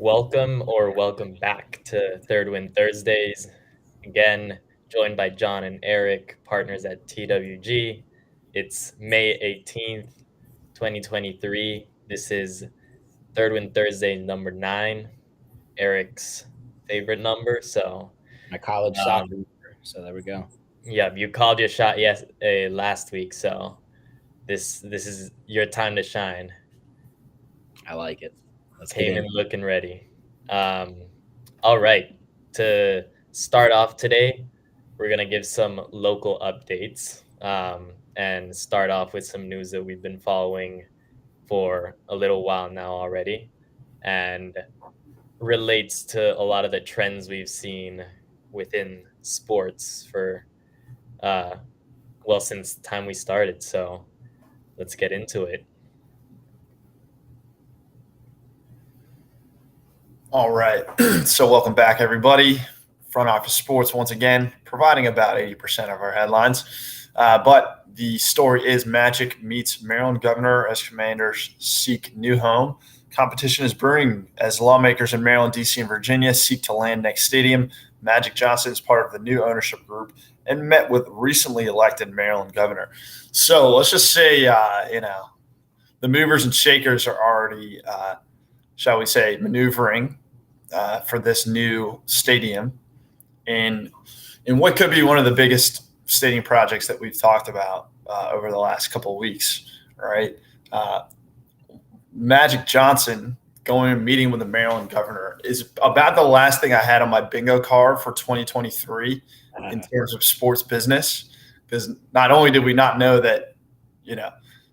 Welcome back to Third Win Thursdays. Again, joined by John and Eric, partners at TWG. It's May 18th, 2023. This is Third Win Thursday number 9, Eric's favorite number. So, My college soccer um, number. So there we go. yeah, you called your shot last week, so this is your time to shine. I like it. Let's get Came in in. looking ready. All right. To start off today, we're going to give some local updates and start off with some news that we've been following for a little while now already and relates to a lot of the trends we've seen within sports for, uh, since the time we started. So let's get into it. All right. So, welcome back, everybody. Front Office Sports, once again, providing about 80% of our headlines. But the story is Magic meets Maryland governor as Commanders seek new home. Competition is brewing as lawmakers in Maryland, D.C., and Virginia seek to land next stadium. Magic Johnson is part of the new ownership group and met with recently elected Maryland governor. So, let's just say, the movers and shakers are already, shall we say, maneuvering for this new stadium in what could be one of the biggest stadium projects that we've talked about over the last couple of weeks, right? Magic Johnson going and meeting with the Maryland governor is about the last thing I had on my bingo card for 2023 in terms of sports business. Because not only did we not know that,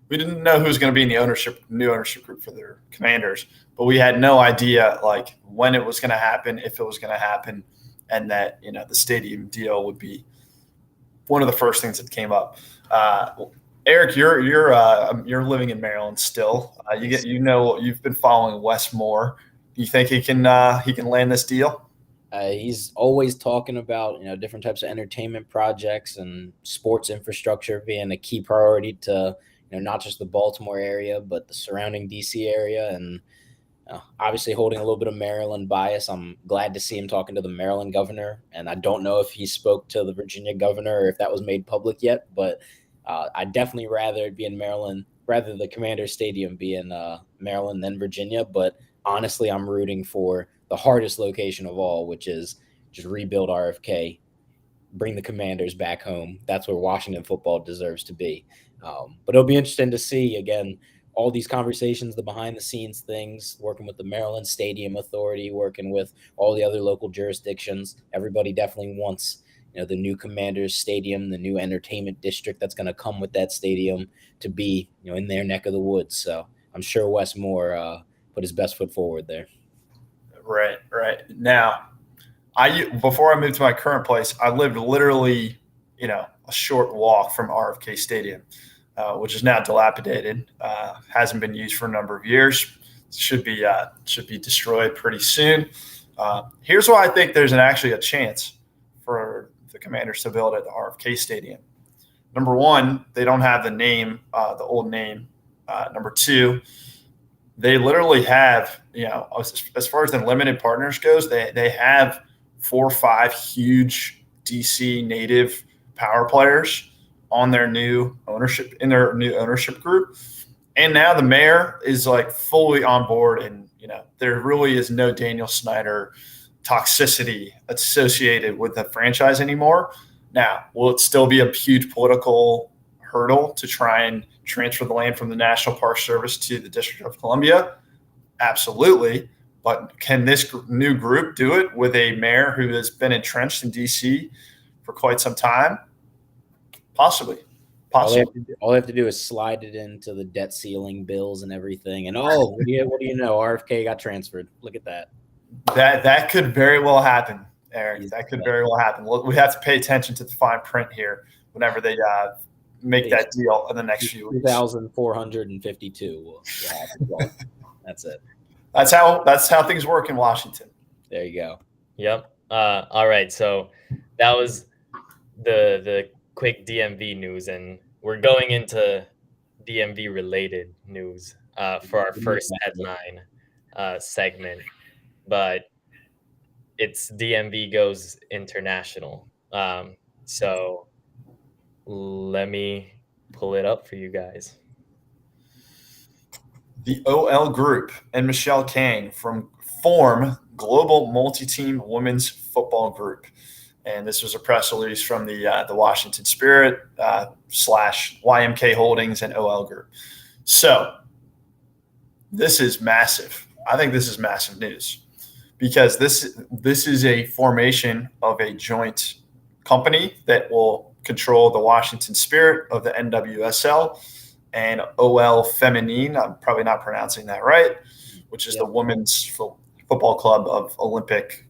we didn't know who was going to be in the new ownership group for their Commanders, but we had no idea like when it was going to happen, if it was going to happen, and that the stadium deal would be one of the first things that came up. Eric, you're living in Maryland still. You've been following Wes Moore. Do you think he can land this deal? He's always talking about different types of entertainment projects and sports infrastructure being a key priority to not just the Baltimore area but the surrounding DC area, and obviously holding a little bit of Maryland bias. I'm glad to see him talking to the Maryland governor, and I don't know if he spoke to the Virginia governor or if that was made public yet, but I'd definitely rather it be in Maryland, rather the Commander Stadium be in Maryland than Virginia. But honestly, I'm rooting for the hardest location of all, which is just rebuild RFK, bring the Commanders back home. That's where Washington football deserves to be. But it'll be interesting to see, again, all these conversations, the behind the scenes things, working with the Maryland Stadium Authority, working with all the other local jurisdictions. Everybody definitely wants the new Commanders Stadium, the new entertainment district that's going to come with that stadium to be in their neck of the woods. So I'm sure Wes Moore put his best foot forward there. Right. Now, before I moved to my current place, I lived literally, a short walk from RFK Stadium, which is now dilapidated. Hasn't been used for a number of years. Should be destroyed pretty soon. Here's why I think there's actually a chance for the Commanders to build at the RFK Stadium. Number one, they don't have the name, the old name. Number two, they literally have, as far as the limited partners goes, they have 4 or 5 huge DC native power players on their new ownership group. And now the mayor is like fully on board, and there really is no Daniel Snyder toxicity associated with the franchise anymore. Now, will it still be a huge political hurdle to try and transfer the land from the National Park Service to the District of Columbia? Absolutely. But can this new group do it with a mayor who has been entrenched in DC for quite some time? Possibly. All they have to do is slide it into the debt ceiling bills and everything. And what do you know? RFK got transferred. Look at that. That could very well happen, Eric. That could very well happen. We have to pay attention to the fine print here whenever they make that deal in the next few weeks. 2,452. That's it. That's how things work in Washington. There you go. Yep. All right. So that was the quick DMV news, and we're going into DMV related news for our first headline segment. but it's DMV goes international. So let me pull it up for you guys. The OL Group and Michelle Kang form Global Multi-Team Women's Football Group. And this was a press release from the Washington Spirit / YMK Holdings and OL Group. So this is massive. I think this is massive news because this is a formation of a joint company that will control the Washington Spirit of the NWSL and OL Feminine. I'm probably not pronouncing that right, which is the women's football club of Olympique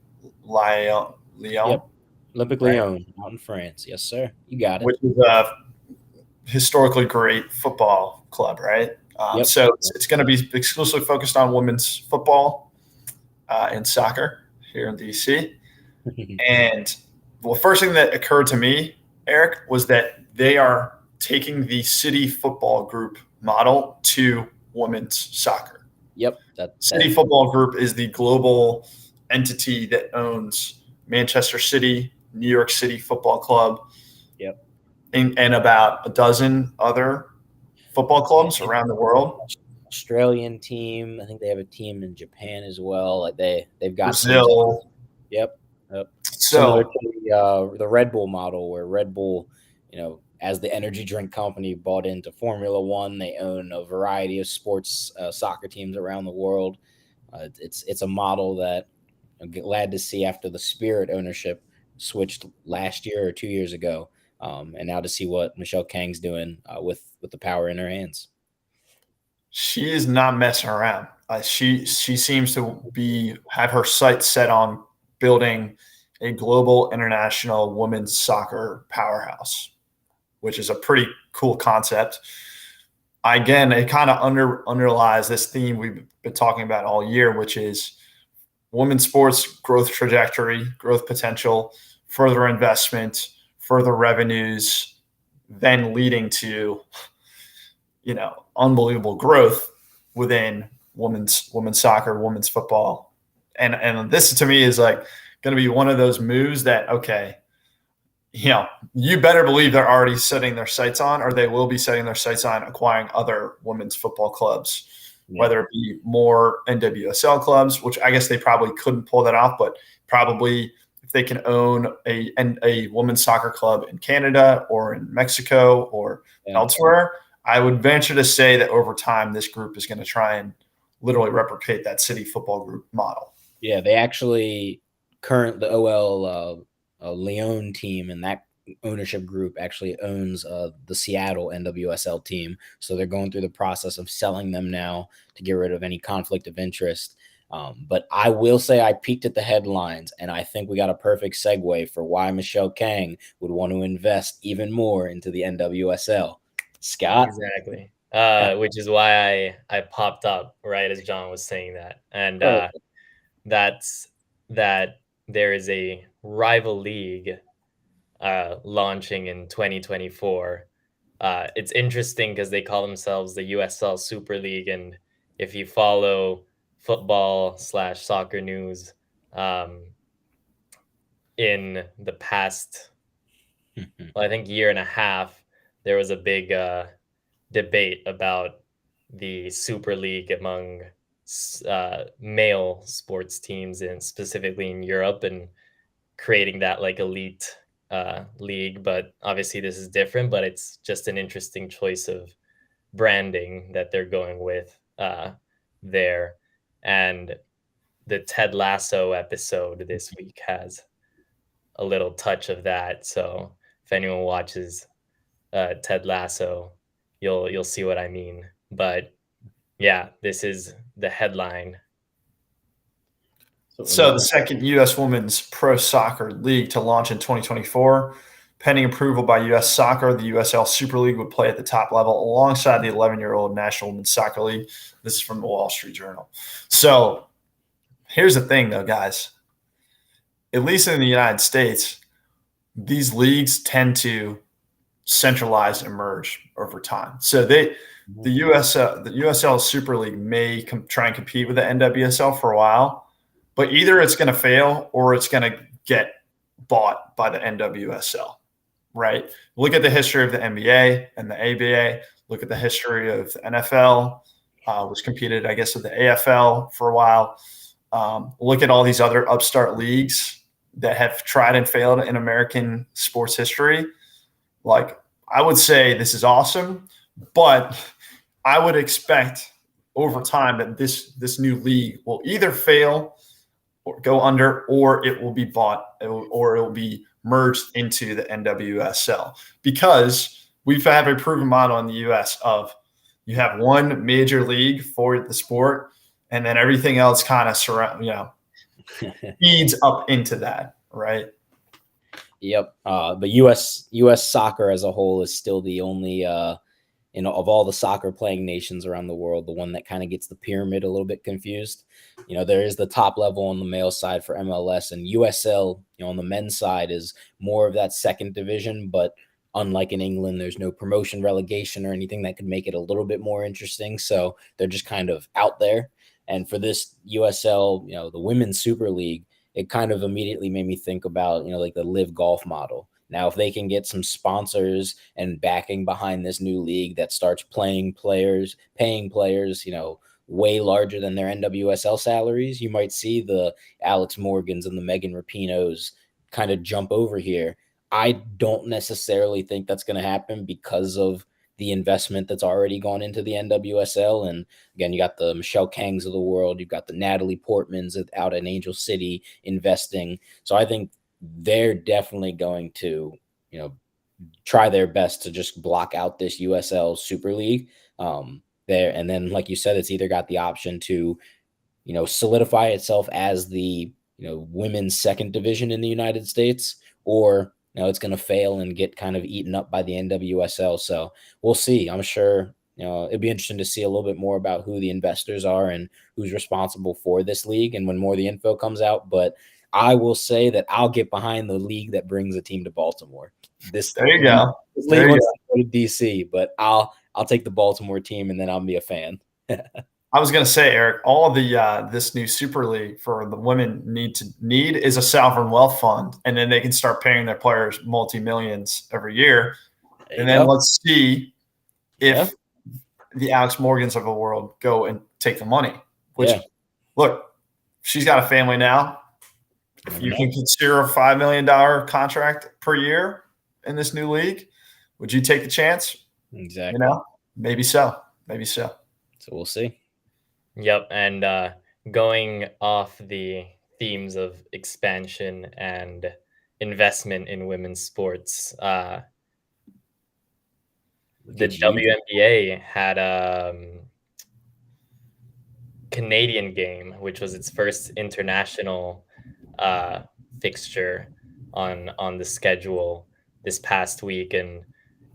Lyon. Yep. Olympique Lyon out in France. Yes, sir. You got it. Which is a historically great football club, right? So it's going to be exclusively focused on women's football and soccer here in DC. And the first thing that occurred to me, Eric, was that they are taking the City Football Group model to women's soccer. Yep. City Football Group is the global entity that owns Manchester City, New York City Football Club, and about a dozen other football clubs around the world. Australian team. I think they have a team in Japan as well. Like they've got Brazil. Yep. So the Red Bull model, where Red Bull, as the energy drink company, bought into Formula One. They own a variety of sports soccer teams around the world. It's a model that I'm glad to see after the Spirit ownership switched last year or 2 years ago, and now to see what Michelle Kang's doing with the power in her hands. She is not messing around. She seems to have her sights set on building a global international women's soccer powerhouse, which is a pretty cool concept. Again, it kind of underlies this theme we've been talking about all year, which is women's sports growth trajectory, growth potential, further investment, further revenues, then leading to, unbelievable growth within women's soccer, women's football. And this to me is like going to be one of those moves that, okay, you better believe they're already setting their sights on, or they will be setting their sights on acquiring other women's football clubs, whether it be more NWSL clubs, which I guess they probably couldn't pull that off, but probably if they can own a women's soccer club in Canada or in Mexico or elsewhere, I would venture to say that over time, this group is going to try and literally replicate that City Football Group model. Yeah, they actually the OL Lyon team and that ownership group actually owns the Seattle NWSL team. So they're going through the process of selling them now to get rid of any conflict of interest. But I will say I peeked at the headlines, and I think we got a perfect segue for why Michelle Kang would want to invest even more into the NWSL. Scott? Exactly. Which is why I popped up right as John was saying that. And that's that there is a rival league launching in 2024. It's interesting because they call themselves the USL Super League. And if you follow football / soccer news in the past, I think year and a half, there was a big debate about the Super League among male sports teams, and specifically in Europe, and creating that like elite league. But obviously this is different, but it's just an interesting choice of branding that they're going with there. And the Ted Lasso episode this week has a little touch of that. So if anyone watches Ted Lasso, you'll see what I mean. But yeah, this is the headline. So the second U.S. Women's Pro Soccer League to launch in 2024. Pending approval by U.S. Soccer, the USL Super League would play at the top level alongside the 11-year-old National Women's Soccer League. This is from the Wall Street Journal. So here's the thing, though, guys. At least in the United States, these leagues tend to centralize and merge over time. So the USL Super League may try and compete with the NWSL for a while, but either it's going to fail or it's going to get bought by the NWSL, right? Look at the history of the NBA and the ABA. Look at the history of the NFL, was competed, I guess, with the AFL for a while. Look at all these other upstart leagues that have tried and failed in American sports history. Like, I would say this is awesome, but I would expect over time that this new league will either fail or go under, or it will be bought, or it will be merged into the NWSL, because we've had a proven model in the US of you have one major league for the sport, and then everything else kind of feeds up into that, right? Yep. But U.S. soccer as a whole is still the only, of all the soccer playing nations around the world, the one that kind of gets the pyramid a little bit confused. There is the top level on the male side for MLS, and USL, on the men's side is more of that second division. But unlike in England, there's no promotion, relegation, or anything that could make it a little bit more interesting. So they're just kind of out there. And for this USL, the Women's Super League, it kind of immediately made me think about, like the Live Golf model. Now, if they can get some sponsors and backing behind this new league that starts paying players, way larger than their NWSL salaries, you might see the Alex Morgans and the Megan Rapinos kind of jump over here. I don't necessarily think that's going to happen because of the investment that's already gone into the NWSL. And again, you got the Michelle Kangs of the world. You've got the Natalie Portmans out in Angel City investing. So I think they're definitely going to, try their best to just block out this USL Super League there. And then, like you said, it's either got the option to, solidify itself as the, women's second division in the United States, or it's going to fail and get kind of eaten up by the NWSL. So we'll see. I'm sure, it'd be interesting to see a little bit more about who the investors are and who's responsible for this league, and when more of the info comes out. But I will say that I'll get behind the league that brings a team to Baltimore. There you go. This league wants to go to DC, but I'll take the Baltimore team, and then I'll be a fan. I was going to say, Eric, all the this new Super League for the women need is a sovereign wealth fund, and then they can start paying their players multi-millions every year. And then let's see if the Alex Morgans of the world go and take the money. Which, look, she's got a family now. If you can consider a $5 million contract per year in this new league, would you take the chance? Exactly. Maybe so. Maybe so. So we'll see. Yep. And going off the themes of expansion and investment in women's sports, the WNBA had a Canadian game, which was its first international fixture on the schedule this past week, and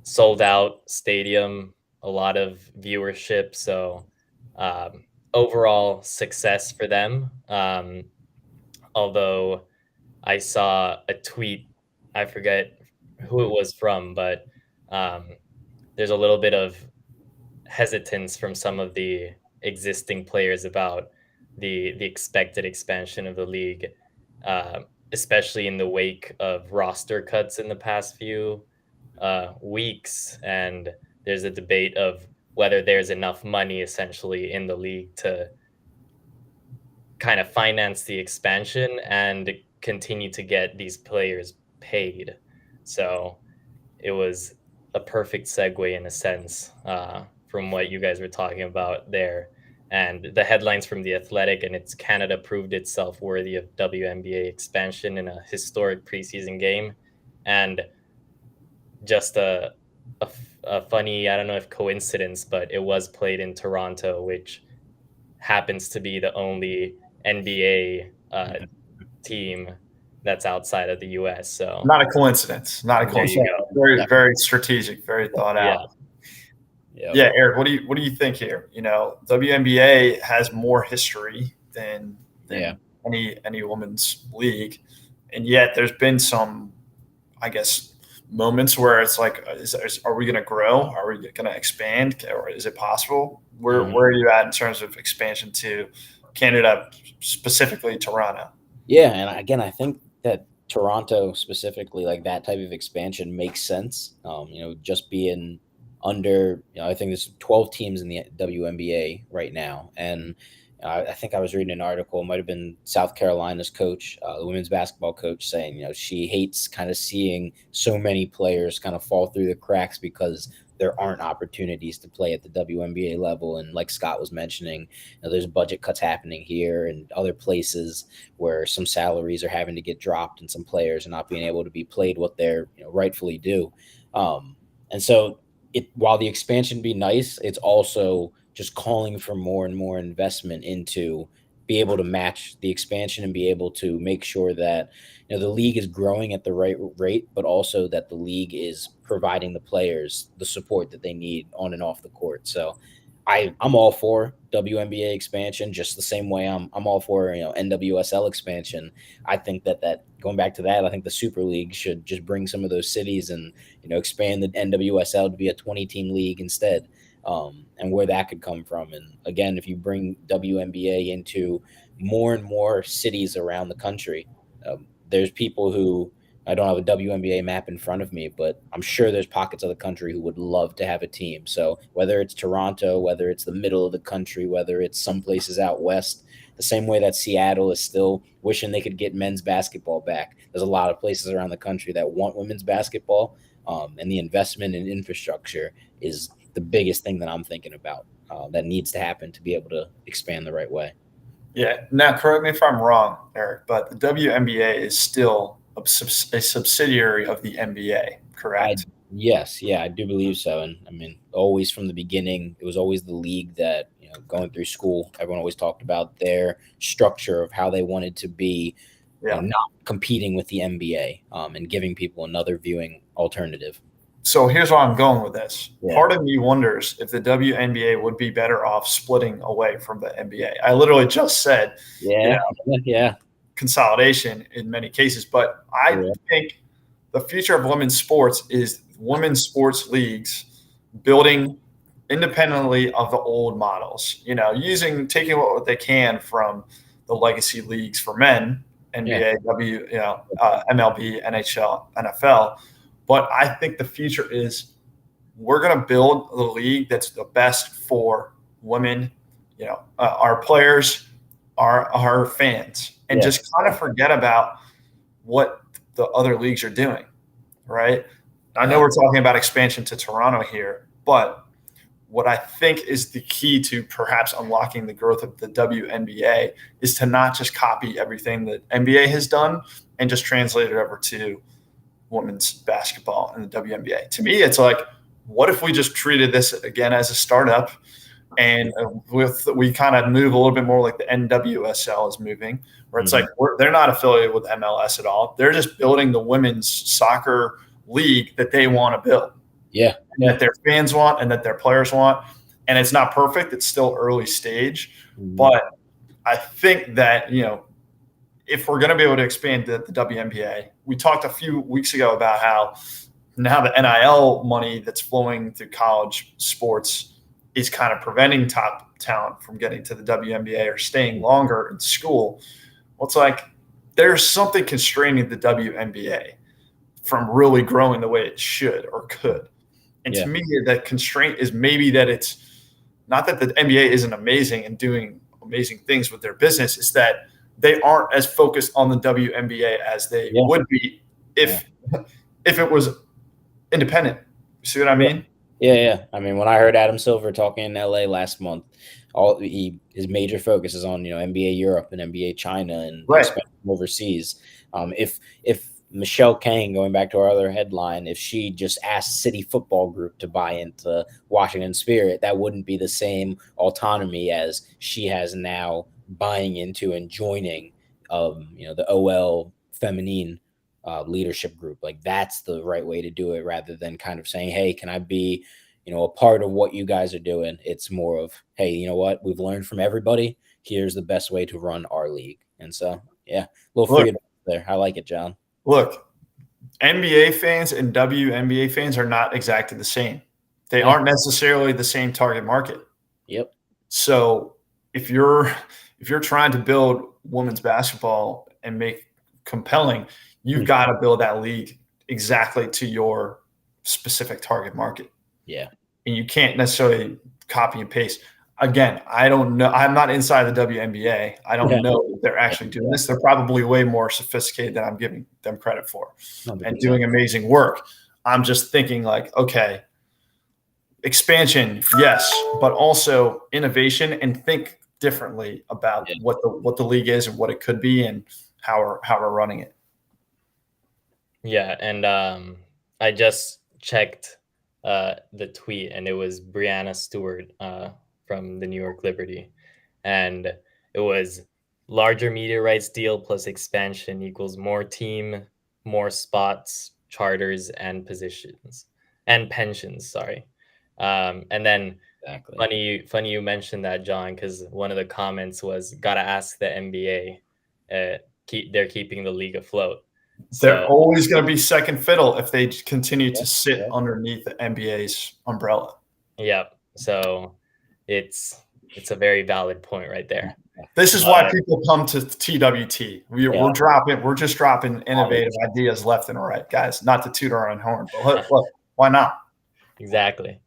sold out stadium, a lot of viewership. So overall success for them. Although I saw a tweet, I forget who it was from, but there's a little bit of hesitance from some of the existing players about the expected expansion of the league, especially in the wake of roster cuts in the past few weeks. And there's a debate of whether there's enough money essentially in the league to kind of finance the expansion and continue to get these players paid. So it was a perfect segue in a sense from what you guys were talking about there. And the headlines from The Athletic, and it's Canada proved itself worthy of WNBA expansion in a historic preseason game. And just a funny, I don't know if coincidence, but it was played in Toronto, which happens to be the only NBA team that's outside of the US. So not a coincidence. Not a coincidence. Very, very strategic, very thought out. Yeah, Eric, what do you think here? WNBA has more history than any women's league, and yet there's been some, I guess, moments where it's like, are we going to grow? Are we going to expand? Or is it possible? Where are you at in terms of expansion to Canada, specifically Toronto. Yeah, and again, I think that Toronto specifically, like that type of expansion, makes sense. Just being under, I think there's 12 teams in the WNBA right now, and I think I was reading an article. It might have been South Carolina's coach, the women's basketball coach, saying she hates kind of seeing so many players kind of fall through the cracks because there aren't opportunities to play at the WNBA level. And like Scott was mentioning, there's budget cuts happening here and other places where some salaries are having to get dropped and some players are not being able to be played what they're rightfully due. And so while the expansion be nice, it's also just calling for more and more investment into be able to match the expansion and be able to make sure that the league is growing at the right rate, but also that the league is providing the players the support that they need on and off the court. So I'm all for WNBA expansion, just the same way I'm all for NWSL expansion. I think that going back to that, I think the Super League should just bring some of those cities and expand the NWSL to be a 20-team league instead. And where that could come from. And again, if you bring WNBA into more and more cities around the country, there's people who, I don't have a WNBA map in front of me, but I'm sure there's pockets of the country who would love to have a team. So whether it's Toronto, whether it's the middle of the country, whether it's some places out west, the same way that Seattle is still wishing they could get men's basketball back. There's a lot of places around the country that want women's basketball, and the investment in infrastructure is the biggest thing that I'm thinking about that needs to happen to be able to expand the right way. Yeah. Now, correct me if I'm wrong, Eric, but the WNBA is still a subsidiary of the NBA, correct? Yes. Yeah, I do believe so. And I mean, always from the beginning, it was always the league that, going through school, everyone always talked about their structure of how they wanted to be not competing with the NBA and giving people another viewing alternative. So here's where I'm going with this. Yeah. Part of me wonders if the WNBA would be better off splitting away from the NBA. I literally just said, consolidation in many cases, but I think the future of women's sports is women's sports leagues building independently of the old models, taking what they can from the legacy leagues for men, NBA, MLB, NHL, NFL. But I think the future is we're going to build the league that's the best for women, our players, our fans, and just kind of forget about what the other leagues are doing, right? I know we're talking about expansion to Toronto here, but what I think is the key to perhaps unlocking the growth of the WNBA is to not just copy everything that NBA has done and just translate it over to women's basketball and the WNBA. To me, it's like, what if we just treated this again as a startup, and we kind of move a little bit more like the NWSL is moving, where it's like they're not affiliated with MLS at all. They're just building the women's soccer league that they want to build. Yeah. And that their fans want and that their players want. And it's not perfect. It's still early stage. But I think that, if we're going to be able to expand the WNBA, we talked a few weeks ago about how now the NIL money that's flowing through college sports is kind of preventing top talent from getting to the WNBA or staying longer in school. Well, it's like there's something constraining the WNBA from really growing the way it should or could. And to me, that constraint is maybe that it's not that the NBA isn't amazing and doing amazing things with their business. It's that they aren't as focused on the WNBA as they would be if it was independent. You see what I mean? Yeah. I mean, when I heard Adam Silver talking in LA last month, his major focus is on NBA Europe and NBA China and overseas. If Michelle Kane, going back to our other headline, if she just asked City Football Group to buy into Washington Spirit, that wouldn't be the same autonomy as she has now buying into and joining the OL feminine leadership group. Like, that's the right way to do it, rather than kind of saying, hey, can I be a part of what you guys are doing? It's more of, hey, you know what, we've learned from everybody, here's the best way to run our league. And so a little freedom there. I like it, John. Look, NBA fans and WNBA fans are not exactly the same. They aren't necessarily the same target market. Yep. So if you're if you're trying to build women's basketball and make compelling, you've got to build that league exactly to your specific target market. Yeah. And you can't necessarily copy and paste. Again, I don't know. I'm not inside the WNBA. I don't know if they're actually doing this. They're probably way more sophisticated than I'm giving them credit for 100%. and doing amazing work. I'm just thinking like, okay, expansion, yes, but also innovation, and think differently about what the league is and what it could be and how we're running it. Yeah, and I just checked the tweet, and it was Brianna Stewart from the New York Liberty, and it was larger media rights deal plus expansion equals more team, more spots, charters, and positions and pensions. Sorry, and then funny you mentioned that, John, because one of the comments was gotta ask the NBA. They're keeping the league afloat. They're always going to be second fiddle if they continue to sit underneath the NBA's umbrella. Yep. So it's a very valid point right there. This is why people come to TWT. We're just dropping innovative ideas left and right, guys. Not to toot our own horn, but look, why not? Exactly.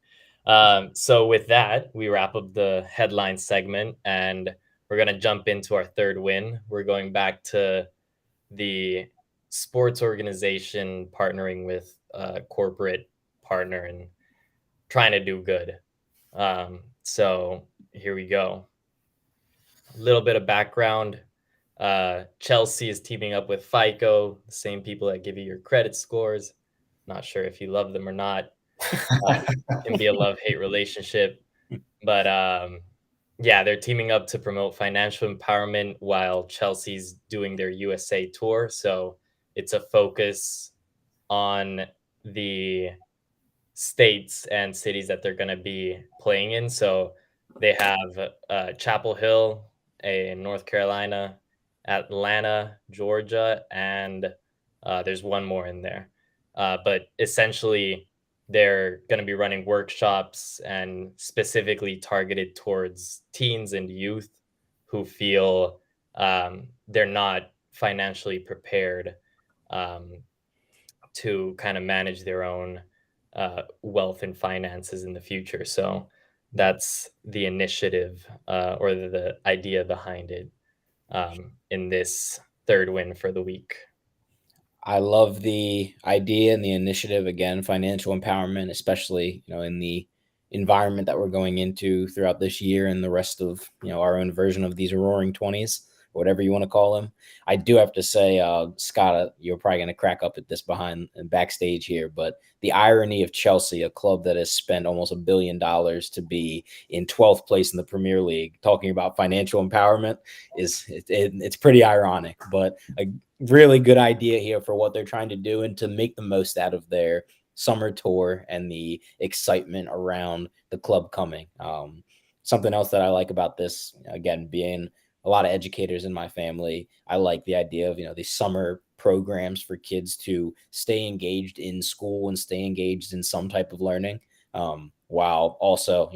So with that, we wrap up the headline segment, and we're going to jump into our third win. We're going back to the sports organization partnering with a corporate partner and trying to do good. So here we go. A little bit of background. Chelsea is teaming up with FICO, the same people that give you your credit scores. Not sure if you love them or not. It can be a love-hate relationship. But yeah, they're teaming up to promote financial empowerment while Chelsea's doing their USA tour. So it's a focus on the states and cities that they're going to be playing in. So they have Chapel Hill in North Carolina, Atlanta, Georgia, and there's one more in there. But essentially, they're going to be running workshops and specifically targeted towards teens and youth who feel they're not financially prepared to kind of manage their own wealth and finances in the future. So that's the initiative or the idea behind it in this third win for the week. I love the idea and the initiative. Again, financial empowerment, especially, in the environment that we're going into throughout this year and the rest of, our own version of these roaring 20s, whatever you want to call them. I do have to say, Scott, you're probably going to crack up at this behind and backstage here, but the irony of Chelsea, a club that has spent almost $1 billion to be in 12th place in the Premier League, talking about financial empowerment it's pretty ironic, but a really good idea here for what they're trying to do and to make the most out of their summer tour and the excitement around the club coming. Something else that I like about this, again, being a lot of educators in my family, I like the idea of, these summer programs for kids to stay engaged in school and stay engaged in some type of learning, while also,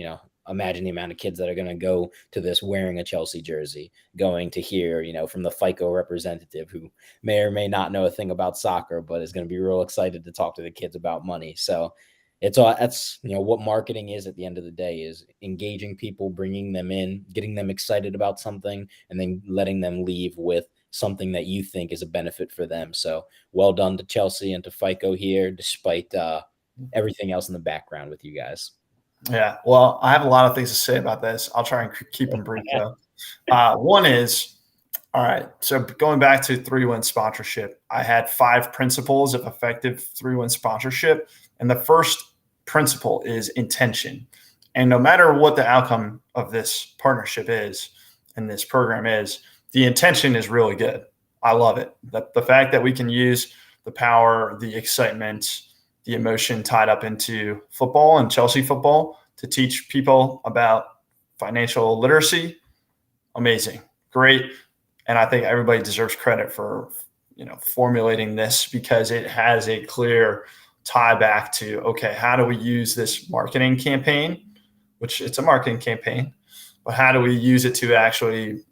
imagine the amount of kids that are going to go to this wearing a Chelsea jersey, going to hear, from the FICO representative who may or may not know a thing about soccer, but is going to be real excited to talk to the kids about money. So that's what marketing is at the end of the day, is engaging people, bringing them in, getting them excited about something, and then letting them leave with something that you think is a benefit for them. So well done to Chelsea and to FICO here, despite everything else in the background with you guys. Yeah, well, I have a lot of things to say about this. I'll try and keep them brief though. One is, all right, so going back to 3-win sponsorship, I had 5 principles of effective 3-win sponsorship. And the first principle is intention. And no matter what the outcome of this partnership is and this program is, the intention is really good. I love it. The fact that we can use the power, the excitement, the emotion tied up into football and Chelsea football to teach people about financial literacy, amazing, great. And I think everybody deserves credit for, formulating this, because it has a clear tie back to, okay, how do we use this marketing campaign, which it's a marketing campaign, but how do we use it to actually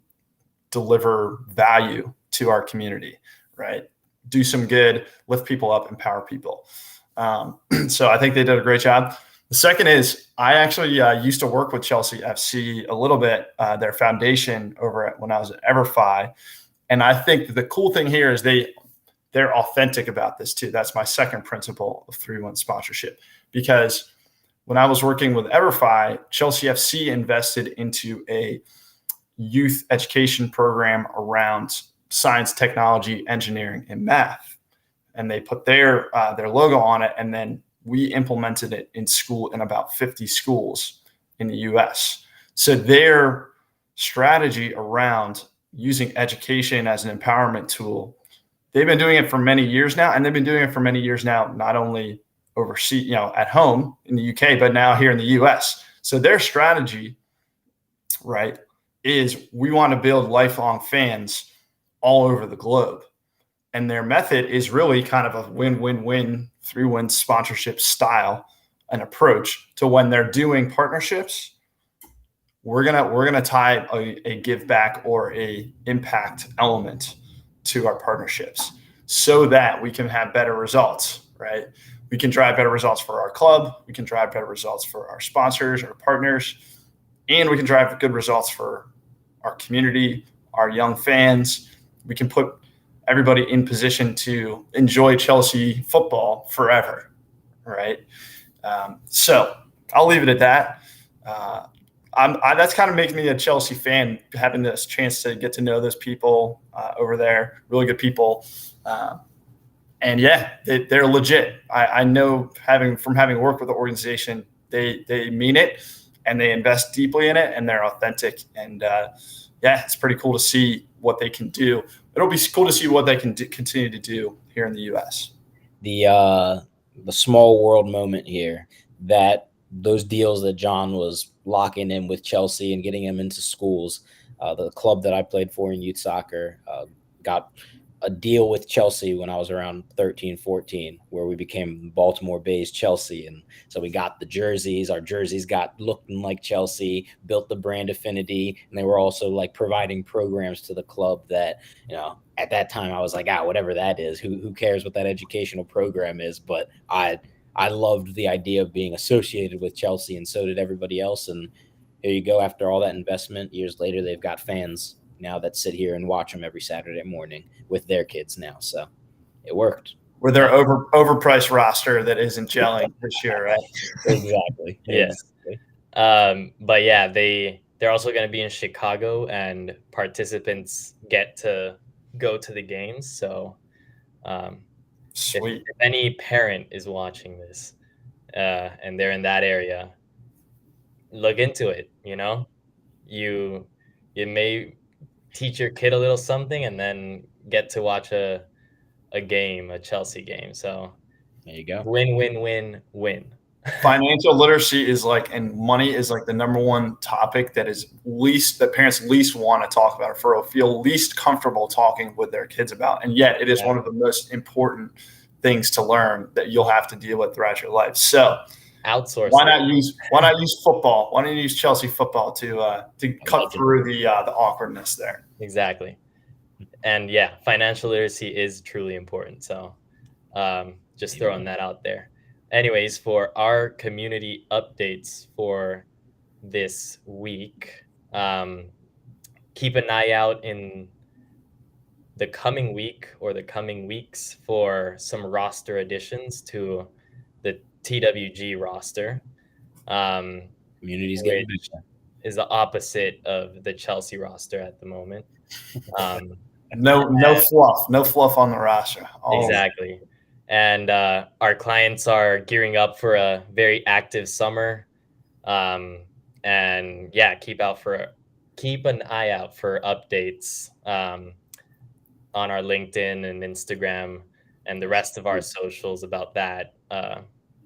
deliver value to our community, right? Do some good, lift people up, empower people. So I think they did a great job. The second is I actually used to work with Chelsea FC a little bit, their foundation when I was at EverFi. And I think the cool thing here is they're authentic about this too. That's my second principle of 3-1 sponsorship, because when I was working with EverFi, Chelsea FC invested into a youth education program around science, technology, engineering, and math. And they put their logo on it, and then we implemented it in about 50 schools in the US. So their strategy around using education as an empowerment tool, they've been doing it for many years now, and they've been doing it for many years now, not only overseas, at home in the UK, but now here in the US. So their strategy, right, is we want to build lifelong fans all over the globe. And their method is really kind of a win-win-win, 3-win sponsorship style and approach to when they're doing partnerships. We're gonna tie a give back or a impact element to our partnerships so that we can have better results, right? We can drive better results for our club. We can drive better results for our sponsors, our partners, and we can drive good results for our community, our young fans. We can put everybody in position to enjoy Chelsea football forever, right? So I'll leave it at that. That's kind of making me a Chelsea fan, having this chance to get to know those people over there, really good people. And yeah, they're legit. I know having worked with the organization, they mean it and they invest deeply in it and they're authentic. And yeah, it's pretty cool to see what they can do. It'll be cool to see what they can continue to do here in the U.S. The small world moment here, that those deals that John was locking in with Chelsea and getting them into schools. The club that I played for in youth soccer got a deal with Chelsea when I was around 13, 14, where we became Baltimore-based Chelsea. And so we got the jerseys. Our jerseys got looking like Chelsea, built the brand affinity, and they were also like providing programs to the club that, at that time I was like, whatever that is, who cares what that educational program is? But I loved the idea of being associated with Chelsea, and so did everybody else. And here you go, after all that investment, years later, they've got fans now that sit here and watch them every Saturday morning with their kids now. So it worked. With their overpriced roster that isn't gelling this year, right? Exactly. Yes. But yeah, they're also going to be in Chicago, and participants get to go to the games. So Sweet. If any parent is watching this and they're in that area, look into it. You may teach your kid a little something and then get to watch a Chelsea game. So there you go. Win, win, win, win. Financial literacy and money is like the number one topic that parents least want to talk about or feel least comfortable talking with their kids about. And yet it is one of the most important things to learn that you'll have to deal with throughout your life. So outsource. Why not use football? Why don't you use Chelsea football to cut through the awkwardness there? Exactly. And yeah, financial literacy is truly important. So just throwing that out there. Anyways, for our community updates for this week, keep an eye out in the coming week or the coming weeks for some roster additions to the TWG roster. Community's getting better. Is the opposite of the Chelsea roster at the moment. No fluff on the roster. Exactly. And our clients are gearing up for a very active summer. And yeah, keep an eye out for updates on our LinkedIn and Instagram and the rest of our socials about that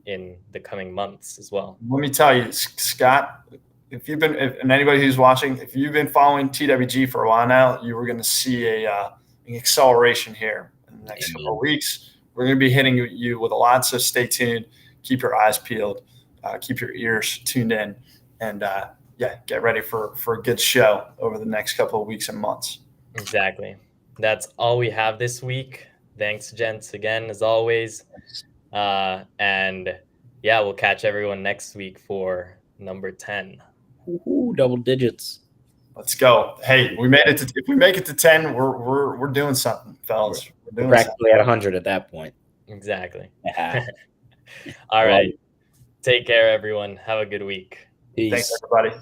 in the coming months as well. Let me tell you, Scott, and anybody who's watching, if you've been following TWG for a while now, you were going to see an acceleration here in the next couple of weeks. We're going to be hitting you with a lot, so stay tuned. Keep your eyes peeled. Keep your ears tuned in. And, get ready for a good show over the next couple of weeks and months. Exactly. That's all we have this week. Thanks, gents, again, as always. And yeah, we'll catch everyone next week for number 10. Ooh, double digits. Let's go. Hey, we made it to if we make it to 10, we're doing something, fellas. We're doing Practically at 100 at that point. Exactly. Yeah. All right. Take care, everyone. Have a good week. Peace. Thanks, everybody.